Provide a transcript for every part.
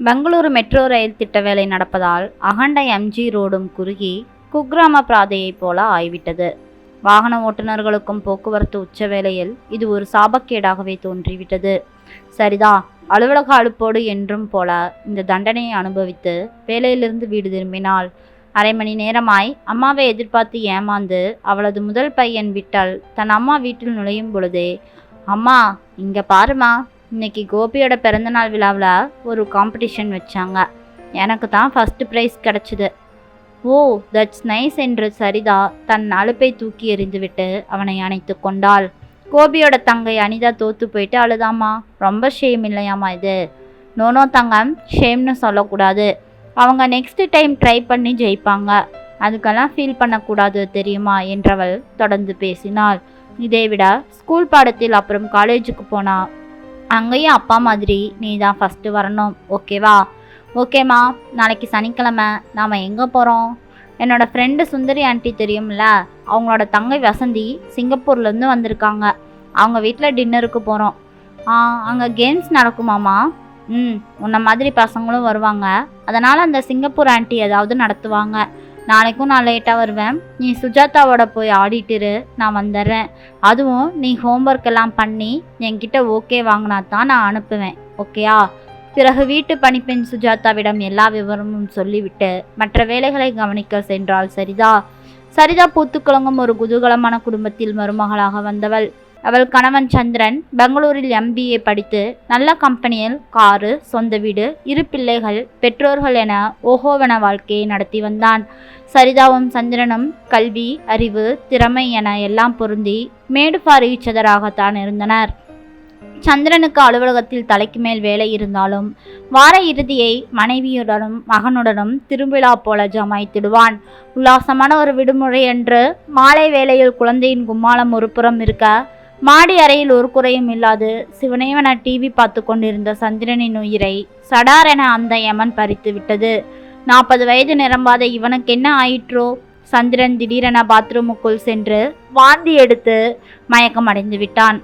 Bengaluru metro rail திட்ட வேலை நடப்பதால் அகண்ட எம்ஜி ரோடும் குறுகி குக்கிராம பாதையைப் போல ஆய்விட்டது. வாகன ஓட்டுநர்களுக்கும் போக்குவரத்து உச்ச வேளையில் இது ஒரு சாபக்கேடாகவே தோன்றிவிட்டது. சரிதா, அலுவலக அலுப்போடு என்றும் போல இந்த தண்டனையை அனுபவித்து வேலையிலிருந்து வீடு திரும்பினாள். அரை மணி நேரமாய் அம்மாவை எதிர்பார்த்து ஏமாந்து அவளது முதல் பையன் விட்டல் தன் அம்மா வீட்டில் நுழையும் பொழுதே, அம்மா இங்க பாருமா, இன்னைக்கு கோபியோட பிறந்தநாள் விழாவில் ஒரு காம்படிஷன் வச்சாங்க, எனக்கு தான் ஃபர்ஸ்ட் ப்ரைஸ் கிடச்சிது. ஓ தட்ஸ் நைஸ் என்று சரிதா தன் அலுப்பை தூக்கி எறிந்துவிட்டு அவனை அணைத்து கொண்டாள். கோபியோட தங்கை அனிதா தோத்து போயிட்டு அழுதாமா. ரொம்ப ஷேம் இல்லையாம்மா இது? நோனோ தங்கம், ஷேம்னு சொல்லக்கூடாது. அவங்க நெக்ஸ்ட் டைம் ட்ரை பண்ணி ஜெயிப்பாங்க, அதுக்கெல்லாம் ஃபீல் பண்ணக்கூடாது தெரியுமா என்றவள் தொடர்ந்து பேசினாள். இதை விட ஸ்கூல் பாடத்தில் அப்புறம் காலேஜுக்கு போனா அங்கேயும் அப்பா மாதிரி நீ தான் ஃபஸ்ட்டு வரணும், ஓகேவா? ஓகேம்மா, நாளைக்கு சனிக்கிழமை நாம் எங்கே போகிறோம்? என்னோடய ஃப்ரெண்டு சுந்தரி ஆண்டி தெரியும்ல, அவங்களோட தங்கை வசந்தி சிங்கப்பூர்லேருந்து வந்திருக்காங்க. அவங்க வீட்டில் டின்னருக்கு போகிறோம். அங்கே கேம்ஸ் நடக்குமாம்மா? உன்ன மாதிரி பசங்களும் வருவாங்க, அதனால் அந்த சிங்கப்பூர் ஆண்டி ஏதாவது நடத்துவாங்க. நாளைக்கும் நான் லேட்டாக வருவேன், நீ சுஜாதாவோட போய் ஆடிட்டுரு, நான் வந்துடுறேன். அதுவும் நீ ஹோம்ஒர்க் எல்லாம் பண்ணி என்கிட்ட ஓகே வாங்கினா தான் நான் அனுப்புவேன், ஓகேயா? பிறகு வீட்டு பணிப்பெண் சுஜாதாவிடம் எல்லா விவரமும் சொல்லிவிட்டு மற்ற வேலைகளை கவனிக்க சென்றாள் சரிதா. சரிதா பூத்துக்குளங்கும் ஒரு குதூகலமான குடும்பத்தில் மருமகளாக வந்தவள். அவள் கணவன் சந்திரன் பெங்களூரில் MBA படித்து நல்ல கம்பெனியில் காரு, சொந்த வீடு, 2 பிள்ளைகள், பெற்றோர்கள் என ஓஹோவென வாழ்க்கையை நடத்தி வந்தான். சரிதாவும் சந்திரனும் கல்வி, அறிவு, திறமை என எல்லாம் பொருந்தி மேடு ஃபார் ஈச் அதராகத்தான் இருந்தனர். சந்திரனுக்கு அலுவலகத்தில் தலைக்கு மேல் வேலை இருந்தாலும் வார இறுதியை மனைவியுடனும் மகனுடனும் திருவிழா போல ஜமாய்த்திடுவான். உல்லாசமான ஒரு விடுமுறை என்று மாலை வேளையில் குழந்தையின் கும்மாளம் ஒரு புறம் இருக்க, மாடி அறையில் ஒரு குறையும் இல்லாது சிவனேவன டிவி பார்த்து கொண்டிருந்த சந்திரனின் உயிரை சடாரென அந்த யமன் பறித்து விட்டது. 40 வயது நிரம்பாத இவனுக்கு என்ன ஆயிற்றோ? சந்திரன் திடீரென பாத்ரூமுக்குள் சென்று வாந்தி எடுத்து மயக்கம் அடைந்து விட்டான்.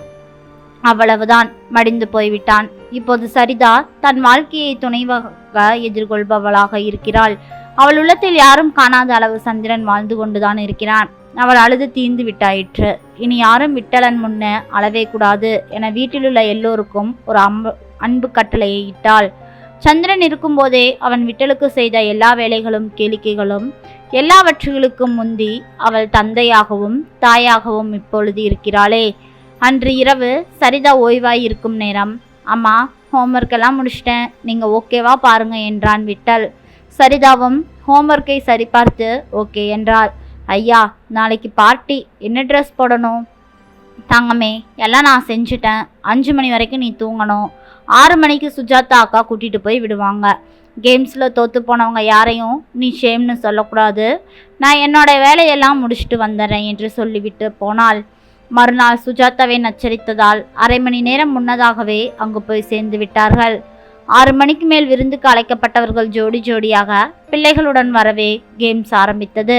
அவ்வளவுதான், மடிந்து போய்விட்டான். இப்போது சரிதா தன் வாழ்க்கையை துணைவாக எதிர்கொள்பவளாக இருக்கிறாள். அவள் உள்ளத்தில் யாரும் காணாத அளவு சந்திரன் வாழ்ந்து கொண்டுதான் இருக்கிறான். அவள் அழுது தீர்ந்து விட்டாயிற்று. இனி யாரும் விட்டலன் முன்ன அளவே கூடாது என வீட்டிலுள்ள எல்லோருக்கும் ஒரு அன்பு கட்டளையை இட்டாள். சந்திரன் இருக்கும்போதே அவன் விட்டலுக்கு செய்த எல்லா வேலைகளும் கேளிக்கைகளும் எல்லாவற்றுகளுக்கும் முந்தி அவள் தந்தையாகவும் தாயாகவும் இப்பொழுது இருக்கிறாளே. அன்று இரவு சரிதா ஓய்வாய் இருக்கும் நேரம், அம்மா ஹோம்ஒர்க் எல்லாம் முடிச்சிட்டேன், நீங்கள் ஓகேவா பாருங்க என்றான் விட்டல். சரிதாவும் ஹோம்ஒர்க்கை சரிபார்த்து ஓகே என்றாள். ஐயா, நாளைக்கு பார்ட்டி, என்ன ட்ரெஸ் போடணும்? தங்கமே, எல்லாம் நான் செஞ்சுட்டேன். 5 மணி வரைக்கும் நீ தூங்கணும். 6 மணிக்கு சுஜாதா அக்கா கூட்டிகிட்டு போய் விடுவாங்க. கேம்ஸில் தோற்று போனவங்க யாரையும் நீ ஷேம்னு சொல்லக்கூடாது. நான் என்னோட வேலையெல்லாம் முடிச்சுட்டு வந்துடுறேன் என்று சொல்லிவிட்டு போனாள். மறுநாள் சுஜாதாவை நச்சரித்ததால் அரை மணி நேரம் முன்னதாகவே அங்கு போய் சேர்ந்து விட்டார்கள். 6 மணிக்கு மேல் விருந்துக்கு அழைக்கப்பட்டவர்கள் ஜோடி ஜோடியாக பிள்ளைகளுடன் வரவே கேம்ஸ் ஆரம்பித்தது.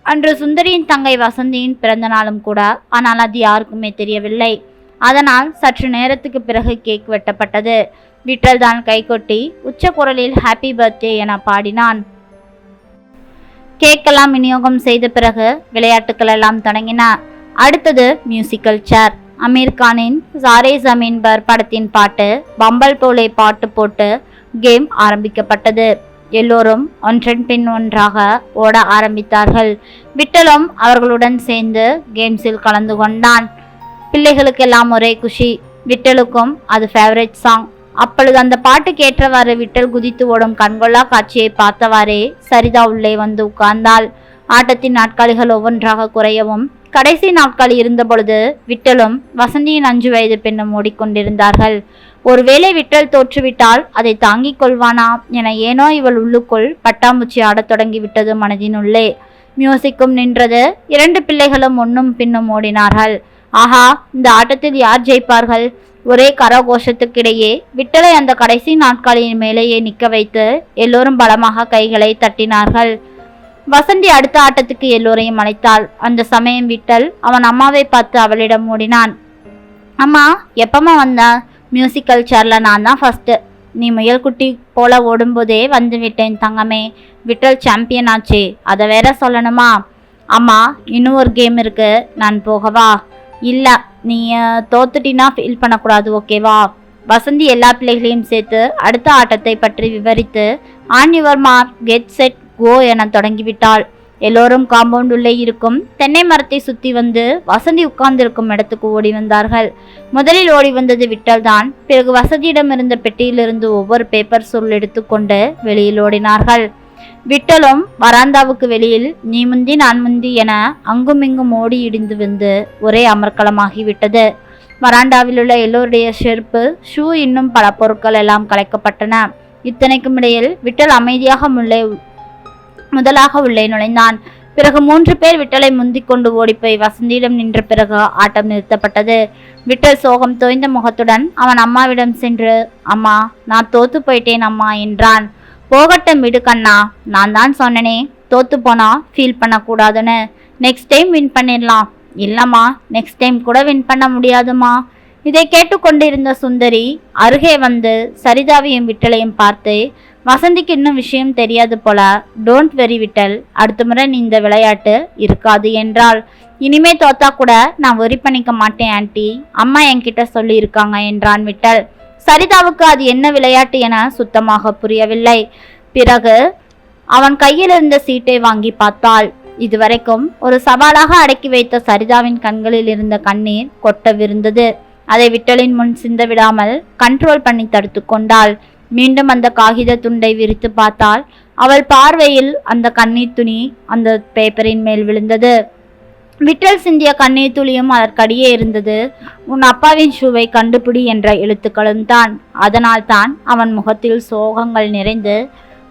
அன்று சுந்தரியின் தங்கை வசந்தியின் பிறந்த நாளும் கூட, ஆனால் அது யாருக்குமே தெரியவில்லை. அதனால் சற்று நேரத்துக்கு பிறகு கேக் வெட்டப்பட்டது. விட்டல் தான் கைகொட்டி உச்ச குரலில் ஹாப்பி பர்த்டே என பாடினான். கேக்கெல்லாம் விநியோகம் செய்த பிறகு விளையாட்டுக்கள் எல்லாம் தொடங்கின. அடுத்தது மியூசிக்கல் சேர். அமீர் கானின் சாரே ஜமீன் பர் படத்தின் பாட்டு பம்பல் போலே பாட்டு போட்டு கேம் ஆரம்பிக்கப்பட்டது. எல்லோரும் ஒன்றன் பின் ஒன்றாக ஓட ஆரம்பித்தார்கள். விட்டலும் அவர்களுடன் சேர்ந்து கேம்ஸில் கலந்து கொண்டான். பிள்ளைகளுக்கெல்லாம் ஒரே குஷி. விட்டலுக்கும் அது ஃபேவரட் சாங். அப்பொழுது அந்த பாட்டு கேட்டவாறு விட்டல் குதித்து ஓடும் கண்கொள்ளா காட்சியை பார்த்தவாறே சரிதா உள்ளே வந்து உட்கார்ந்தாள். ஆட்டத்தின் நாட்காலிகள் ஒவ்வொன்றாக குறையவும் கடைசி நாட்கள் இருந்த பொழுது விட்டலும் வசந்தியின் 5 வயது பெண்ணும் ஓடிக்கொண்டிருந்தார்கள். ஒருவேளை விட்டல் தோற்றுவிட்டால் அதை தாங்கிக் கொள்வானா என ஏனோ இவள் உள்ளுக்குள் பட்டாம்பூச்சி ஆடத் தொடங்கிவிட்டது மனதினுள்ளே. மியூசிக்கும் நின்றது. 2 பிள்ளைகளும் முன்னும் பின்னும் ஓடினார்கள். ஆஹா, இந்த ஆட்டத்தில் யார் ஜெயிப்பார்கள்? ஒரே கரகோஷத்துக்கிடையே விட்டலை அந்த கடைசி நாட்களின் மேலேயே நிற்க வைத்து எல்லோரும் பலமாக கைகளை தட்டினார்கள். வசந்தி அடுத்த ஆட்டத்துக்கு எல்லோரையும் அழைத்தாள். அந்த சமயம் விட்டல் அவன் அம்மாவை பார்த்து அவளிடம் ஓடினான். அம்மா, எப்பமா வந்த? மியூசிக்கல் சேர்ல நான் தான் ஃபர்ஸ்ட். நீ முயல்குட்டி போல ஓடும்போதே வந்து விட்டேன் தங்கமே. விட்டல் சாம்பியன் ஆச்சே, அதை வேற சொல்லணுமா? அம்மா, இன்னும் ஒரு கேம் இருக்கு, நான் போகவா? இல்லை, நீ தோத்துட்டினா ஃபீல் பண்ணக்கூடாது, ஓகேவா? வசந்தி எல்லா பிள்ளைகளையும் சேர்த்து அடுத்த ஆட்டத்தை பற்றி விவரித்து on your mark get set go என தொடங்கிவிட்டாள். எல்லோரும் காம்பவுண்ட் உள்ளே இருக்கும் தென்னை மரத்தை சுற்றி வந்து வசந்தி உட்கார்ந்திருக்கும் இடத்துக்கு ஓடி வந்தார்கள். முதலில் ஓடி வந்தது விட்டல் தான். பிறகு வசந்தியிடம் இருந்த பெட்டியிலிருந்து ஒவ்வொரு பேப்பர் சுருள் எடுத்துக்கொண்டு வெளியில் ஓடினார்கள். விட்டலும் வராந்தாவுக்கு வெளியில் நீ முந்தி நான் முந்தி என அங்குமிங்கும் ஓடி இடிந்து வந்து ஒரே அமர்க்களமாகிவிட்டது. வராண்டாவில் உள்ள எல்லோருடைய செருப்பு, ஷூ, இன்னும் பல பொருட்கள் எல்லாம் கலைக்கப்பட்டன. இத்தனைக்கும் இடையில் விட்டல் அமைதியாக முதலாக உள்ளே நுழைந்தான். பிறகு 3 பேர் விட்டலை முந்திக் கொண்டு ஓடிப்போய் வசந்தியிடம் நின்ற பிறகு ஆட்டம் நிறுத்தப்பட்டது. விட்டல் சோகம் தோய்ந்த முகத்துடன் அவன் அம்மாவிடம் சென்று, அம்மா, நான் தோத்து போயிட்டேன் அம்மா என்றான். போகட்டும் விடு கண்ணா, நான் தான் சொன்னனே தோத்து போனா ஃபீல் பண்ணக்கூடாதுன்னு. நெக்ஸ்ட் டைம் வின் பண்ணிடலாம். இல்லம்மா, நெக்ஸ்ட் டைம் கூட வின் பண்ண முடியாதுமா. இதை கேட்டுக்கொண்டிருந்த சுந்தரி அருகே வந்து சரிதாவையும் விட்டலையும் பார்த்து, வசந்திக்கு இன்னும் விஷயம் தெரியாது போல, டோன்ட் வெரி விட்டல், அடுத்த முறை நீ இந்த விளையாட்டு இருக்காது என்றாள். இனிமே தோத்தா கூட நான் வெறி பண்ணிக்க மாட்டேன் ஆன்ட்டி, அம்மா என்கிட்ட சொல்லி இருக்காங்க என்றான் விட்டல். சரிதாவுக்கு அது என்ன விளையாட்டு என சுத்தமாக புரியவில்லை. பிறகு அவன் கையில் இருந்த சீட்டை வாங்கி பார்த்தாள். இதுவரைக்கும் ஒரு சவாலாக அடக்கி வைத்த சரிதாவின் கண்களில் இருந்த கண்ணீர் கொட்டவிருந்தது. அதை விட்டலின் முன் சிந்த விடாமல் கண்ட்ரோல் பண்ணி தடுத்து கொண்டாள். மீண்டும் அந்த காகித துண்டை விரித்து பார்த்தாள். அவள் பார்வையில் அந்த கண்ணீர் துணி அந்த பேப்பரின் மேல் விழுந்தது. விட்டல் சிந்திய கண்ணீர் துளியும் அதற்கடியே இருந்தது. உன் அப்பாவின் ஷூவை கண்டுபிடி என்ற எழுத்துக்களும் தான். அதனால் தான் அவன் முகத்தில் சோகங்கள் நிறைந்து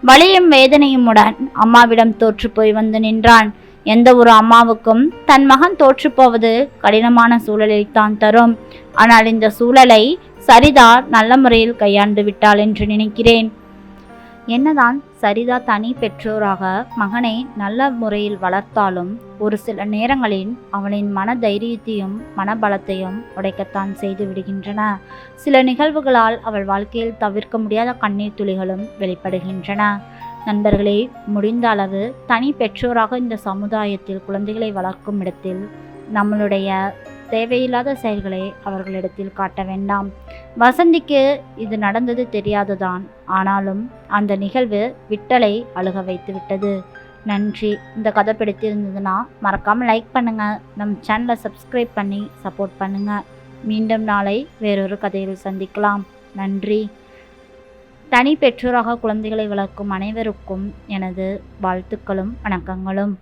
வலியும் வேதனையும் உடன் அம்மாவிடம் தோற்று போய் வந்து நின்றான். எந்த ஒரு அம்மாவுக்கும் தன் மகன் தோற்றுப்போவது கடினமான சூழலை தான் தரும். ஆனால் இந்த சூழலை சரிதா நல்ல முறையில் கையாண்டு விட்டாள் என்று நினைக்கிறேன். என்னதான் சரிதா தனி பெற்றோராக மகனை நல்ல முறையில் வளர்த்தாலும் ஒரு சில நேரங்களில் அவனின் மன தைரியத்தையும் மனபலத்தையும் உடைக்கத்தான் செய்து விடுகின்றன. சில நிகழ்வுகளால் அவள் வாழ்க்கையில் தவிர்க்க முடியாத கண்ணீர் துளிகளும் வெளிப்படுகின்றன. நண்பர்களே, முடிந்த அளவு தனி பெற்றோராக இந்த சமுதாயத்தில் குழந்தைகளை வளர்க்கும் இடத்தில் நம்மளுடைய தேவையில்லாத செயல்களை அவர்களிடத்தில் காட்ட வேண்டாம். வசந்திக்கு இது நடந்தது தெரியாதுதான், ஆனாலும் அந்த நிகழ்வு விட்டலை அழுக வைத்து விட்டது. நன்றி. இந்த கதை பிடித்திருந்ததுன்னா மறக்காமல் லைக் பண்ணுங்கள், நம் சேனலை சப்ஸ்கிரைப் பண்ணி சப்போர்ட் பண்ணுங்கள். மீண்டும் நாளை வேறொரு கதையில் சந்திக்கலாம். நன்றி. தனி பெற்றோராக குழந்தைகளை வளர்க்கும் அனைவருக்கும் எனது வாழ்த்துக்களும் வணக்கங்களும்.